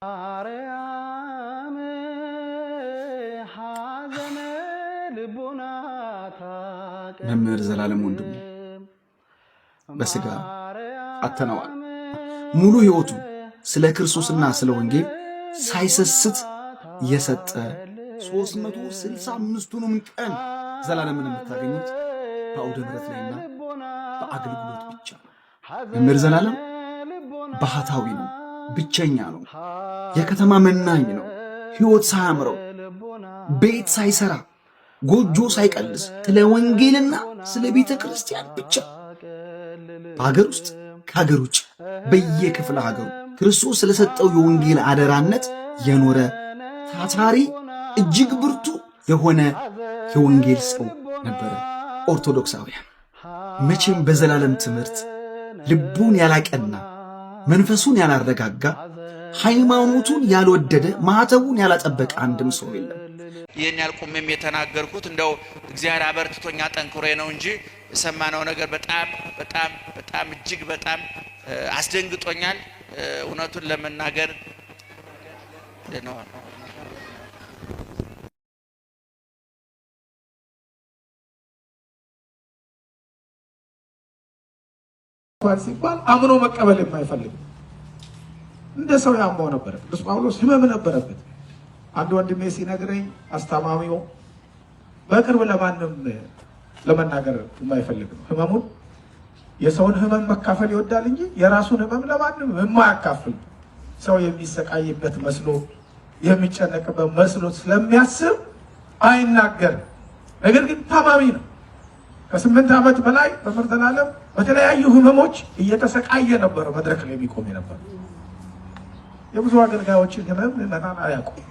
አርያም ሐዘነ ልቦናታ መምህር ዘላለም ወንድሙ በስጋ አተነዋል። ሙሉ ሕይወቱ ስለ ክርስቶስና ስለ ወንጌል ሳይሰስት የሰጠ 365ቱንም ቀን ዘላለምን የምታገኙት በአውደ ምሕረት ላይና በአገልግሎት ብቻ ነው። መምህር ዘላለም ባህታዊ ነው፣ ብቸኛ ነው፣ የከተማ መናኝ ነው። ሕይወት ሳያምረው ቤት ሳይሰራ ጎጆ ሳይቀልስ ስለ ወንጌልና ስለ ቤተ ክርስቲያን ብቻ በሀገር ውስጥ ከሀገር ውጭ በየክፍለ ሀገሩ ክርስቶስ ስለሰጠው የወንጌል አደራነት የኖረ ታታሪ እጅግ ብርቱ የሆነ የወንጌል ሰው ነበረ። ኦርቶዶክሳውያን መቼም በዘላለም ትምህርት ልቡን ያላቀና መንፈሱን ያላረጋጋ ሃይማኖቱን ያልወደደ ማህተቡን ያላጠበቀ አንድም ሰው የለም። ይህን ያልቁምም የተናገርኩት እንደው እግዚአብሔር አበርትቶኛ ጠንክሮ ነው እንጂ የሰማነው ነገር በጣም እጅግ በጣም አስደንግጦኛል። እውነቱን ለመናገር ነው ሲባል አምኖ መቀበል የማይፈልግ እንደ ሰው ያመው ነበር። ቅዱስ ጳውሎስ ህመም ነበረበት። አንድ ወንድሜ ሲነግረኝ አስተማሚው በቅርብ ለማንም ለመናገር የማይፈልግ ነው። ህመሙን የሰውን ህመም መካፈል ይወዳል እንጂ የራሱን ህመም ለማንም የማያካፍል ሰው የሚሰቃይበት መስሎ የሚጨነቅበት መስሎ ስለሚያስብ አይናገርም። ነገር ግን ታማሚ ነው። ከ8 ዓመት በላይ በመምህር ዘላለም በተለያዩ ህመሞች እየተሰቃየ ነበር መድረክ ላይ የሚቆም ነበር። የብዙ አገልጋዮችን ህመም ምዕመናን አያውቁም።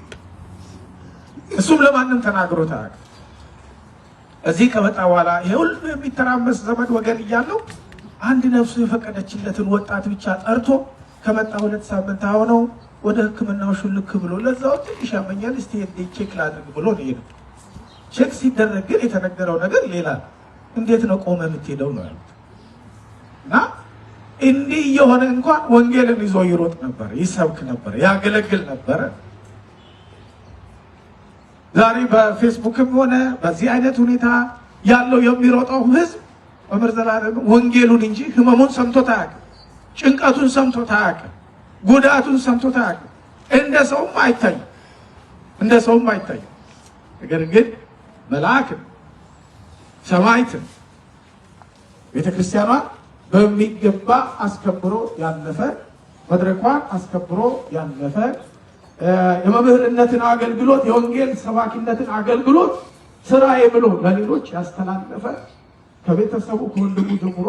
እሱም ለማንም ተናግሮት አያውቅም። እዚህ ከመጣ በኋላ ይሄ ሁሉ የሚተራመስ ዘመድ ወገን እያለው አንድ ነፍሱ የፈቀደችለትን ወጣት ብቻ ጠርቶ ከመጣ 2 ሳምንት ሆነው ወደ ሕክምናው ሹልክ ብሎ ለዛው ትንሽ ያመኛል እስቲ ቼክ ላድርግ ብሎ ነው የሄደው። ቼክ ሲደረግ ግን የተነገረው ነገር ሌላ ነው። እንዴት ነው ቆመ የምትሄደው ነው ያሉት። እና እንዲህ የሆነ እንኳን ወንጌልን ይዞ ይሮጥ ነበር፣ ይሰብክ ነበር፣ ያገለግል ነበር። ዛሬ በፌስቡክም ሆነ በዚህ አይነት ሁኔታ ያለው የሚሮጠው ህዝብ መምህር ዘላለም ወንጌሉን እንጂ ህመሙን ሰምቶት አያውቅም፣ ጭንቀቱን ሰምቶት አያውቅም፣ ጉዳቱን ሰምቶት አያውቅም። እንደ ሰውም አይታይም። ነገር ግን መልአክን ሰማዕትን ቤተክርስቲያኗን በሚገባ አስከብሮ ያለፈ መድረኳን አስከብሮ ያለፈ የመምህርነትን አገልግሎት የወንጌል ሰባኪነትን አገልግሎት ስራዬ ብሎ ለሌሎች ያስተላለፈ ከቤተሰቡ ከወንድሙ ጀምሮ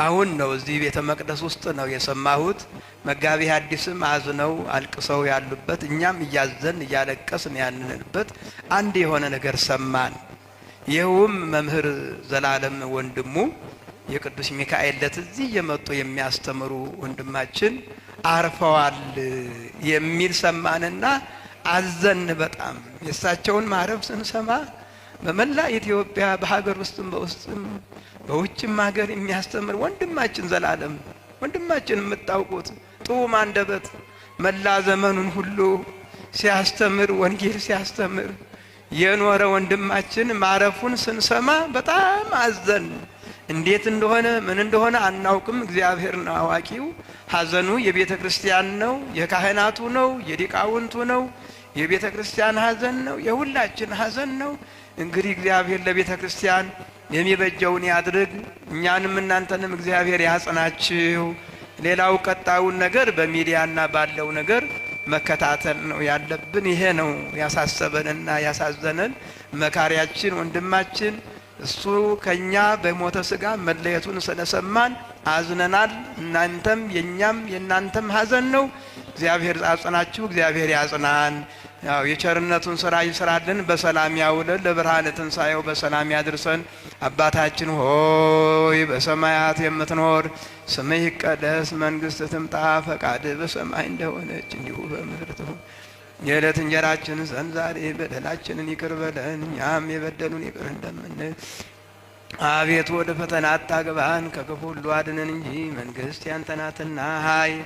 አሁን ነው እዚህ ቤተ መቅደስ ውስጥ ነው የሰማሁት። መጋቢ ሐዲስም አዝነው አልቅሰው ያሉበት፣ እኛም እያዘን እያለቀስን ያንንበት አንድ የሆነ ነገር ሰማን። ይኸውም መምህር ዘላለም ወንድሙ የቅዱስ ሚካኤል ዕለት እዚህ የመጡ የሚያስተምሩ ወንድማችን አርፈዋል የሚል ሰማንና አዘን። በጣም የእሳቸውን ማረፍ ስንሰማ በመላ ኢትዮጵያ በሀገር ውስጥም በውስጥም በውጭም ሀገር የሚያስተምር ወንድማችን ዘላለም ወንድማችን የምታውቁት ጥዑም አንደበት መላ ዘመኑን ሁሉ ሲያስተምር ወንጌል ሲያስተምር የኖረ ወንድማችን ማረፉን ስንሰማ በጣም አዘን። እንዴት እንደሆነ ምን እንደሆነ አናውቅም፣ እግዚአብሔር ነው አዋቂው። ሐዘኑ የቤተ ክርስቲያን ነው፣ የካህናቱ ነው፣ የዲቃውንቱ ነው። የቤተ ክርስቲያን ሐዘን ነው፣ የሁላችን ሐዘን ነው። እንግዲህ እግዚአብሔር ለቤተ ክርስቲያን የሚበጀውን ያድርግ፣ እኛንም እናንተንም እግዚአብሔር ያጽናችሁ። ሌላው ቀጣውን ነገር በሚዲያና ባለው ነገር መከታተል ነው ያለብን። ይሄ ነው ያሳሰበንና ያሳዘነን። መካሪያችን ወንድማችን እሱ ከኛ በሞተ ስጋ መለየቱን ስለሰማን አዝነናል። እናንተም የኛም የናንተም ሐዘን ነው። እግዚአብሔር ያጽናችሁ፣ እግዚአብሔር ያጽናን። ያው የቸርነቱን ስራ ይስራልን፣ በሰላም ያውለን፣ ለብርሃነ ትንሣኤው በሰላም ያድርሰን። አባታችን ሆይ በሰማያት የምትኖር ስምህ ይቀደስ፣ መንግሥትህ ትምጣ፣ ፈቃድህ በሰማይ እንደሆነች እንዲሁ በምድር ትሁን። የዕለት እንጀራችንን ስጠን ዛሬ፣ በደላችንን ይቅር በለን እኛም የበደሉን ይቅር እንደምንል። አቤቱ ወደ ፈተና አታግባን፣ ከክፉ ሁሉ አድነን እንጂ መንግሥት ያንተ ናትና ኃይል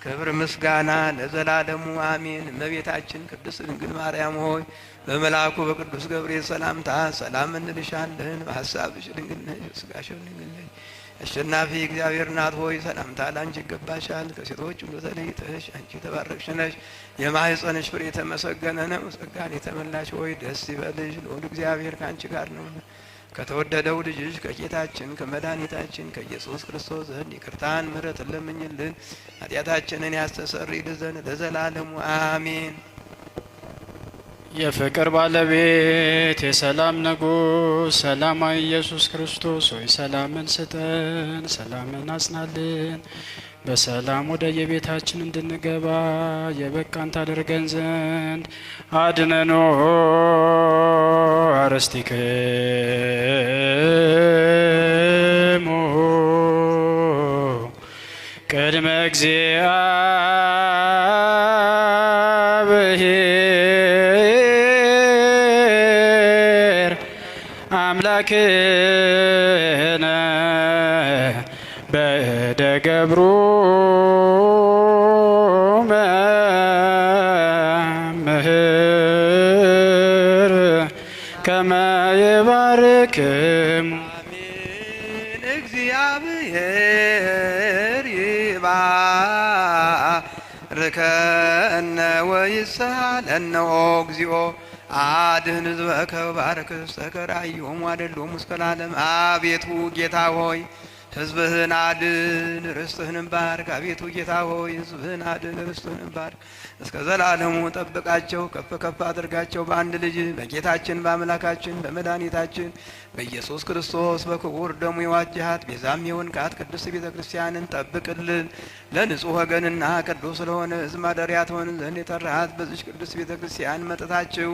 ክብር ምስጋና ለዘላለሙ አሜን። እመቤታችን ቅድስት ድንግል ማርያም ሆይ በመልአኩ በቅዱስ ገብርኤል ሰላምታ ሰላም እንልሻለን። በሐሳብሽ ድንግል ነሽ፣ በሥጋሽም ድንግል ነሽ። አሸናፊ እግዚአብሔር እናት ሆይ ሰላምታ ላንቺ ይገባሻል። ከሴቶች ሁሉ ተለይተሽ አንቺ የተባረክሽ ነሽ፣ የማኅፀንሽ ፍሬ የተመሰገነ ነው። ጸጋን የተመላሽ ሆይ ደስ ይበልሽ፣ ልዑል እግዚአብሔር ከአንቺ ጋር ነውና ከተወደደው ልጅሽ ከጌታችን ከመድኃኒታችን ከኢየሱስ ክርስቶስ ዘንድ ይቅርታን ምሕረትን ለምኝልን ኃጢአታችንን ያስተሰርይልን ዘንድ ለዘላለሙ አሜን። የፍቅር ባለቤት የሰላም ንጉሥ ሰላማዊ ኢየሱስ ክርስቶስ ሆይ ሰላምን ስጠን፣ ሰላምን አጽናልን። በሰላም ወደ የቤታችን እንድንገባ የበቃን ታደርገን ዘንድ አድነኖ አርስቲክሙ ቅድመ እግዚአብሔር አምላክነ በእደ ገብሩ መምህር ከመ ይባርክሙ አሜን። እግዚአብሔር ይባርከነ ወይስሐለነ እግዚኦ አድኅን ሕዝበከ ወባርክ ርስተከ ራእዮሙ አደሎሙ እስከ ለዓለም። አቤቱ ጌታ ሆይ ሕዝብህን አድን ርስትህንም ባርክ። አቤቱ ጌታ ሆይ ሕዝብህን አድን ርስትህንም ባርክ። እስከ ዘላለሙ ጠብቃቸው፣ ከፍ ከፍ አድርጋቸው። በአንድ ልጅ በጌታችን በአምላካችን በመድኃኒታችን በኢየሱስ ክርስቶስ በክቡር ደሙ የዋጀሃት ቤዛም የሆንካት ቅድስት ቤተ ክርስቲያንን ጠብቅልን። ለንጹሕ ወገንና ቅዱስ ስለሆነ ሕዝብ ማደሪያ ትሆን ዘንድ የጠራሃት በዚች ቅድስት ቤተ ክርስቲያን መጥታችሁ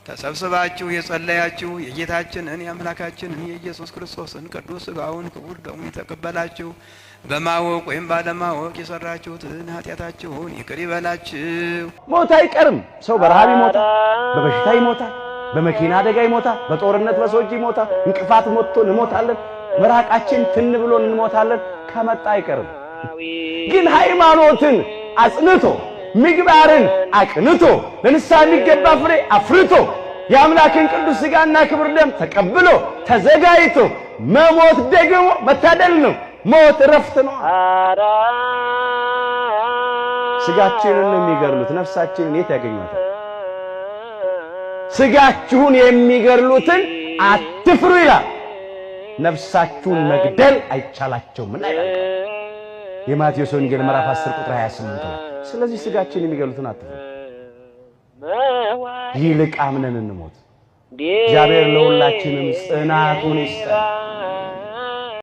ተሰብስባችሁ የጸለያችሁ የጌታችንን የአምላካችንን የኢየሱስ ክርስቶስን ቅዱስ ሥጋውን ክቡር ደሙን የተቀበላችሁ በማወቅ ወይም ባለማወቅ የሰራችሁትን ኃጢአታችሁን ይቅር ይበላችሁ። ሞት አይቀርም። ሰው በረሃብ ይሞታል፣ በበሽታ ይሞታል፣ በመኪና አደጋ ይሞታል፣ በጦርነት በሰው እጅ ይሞታል፣ እንቅፋት ሞቶ እንሞታለን፣ መራቃችን ትን ብሎ እንሞታለን። ከመጣ አይቀርም። ግን ሃይማኖትን አጽንቶ ምግባርን አቅንቶ ለንስሐ የሚገባ ፍሬ አፍርቶ የአምላክን ቅዱስ ሥጋና ክብር ደም ተቀብሎ ተዘጋጅቶ መሞት ደግሞ መታደል ነው። ሞት እረፍት ነው። ሥጋችንን የሚገድሉት ነፍሳችንን የት ያገኟታል? ሥጋችሁን የሚገድሉትን አትፍሩ ይላል። ነፍሳችሁን መግደል አይቻላቸውም ይላል የማቴዎስ ወንጌል ምዕራፍ 10 ቁጥር 28 ላይ። ስለዚህ ሥጋችን የሚገድሉትን አትፍሩ፣ ይልቅ አምነን እንሞት። እግዚአብሔር ለሁላችንም ጽናቱን ይስጠን።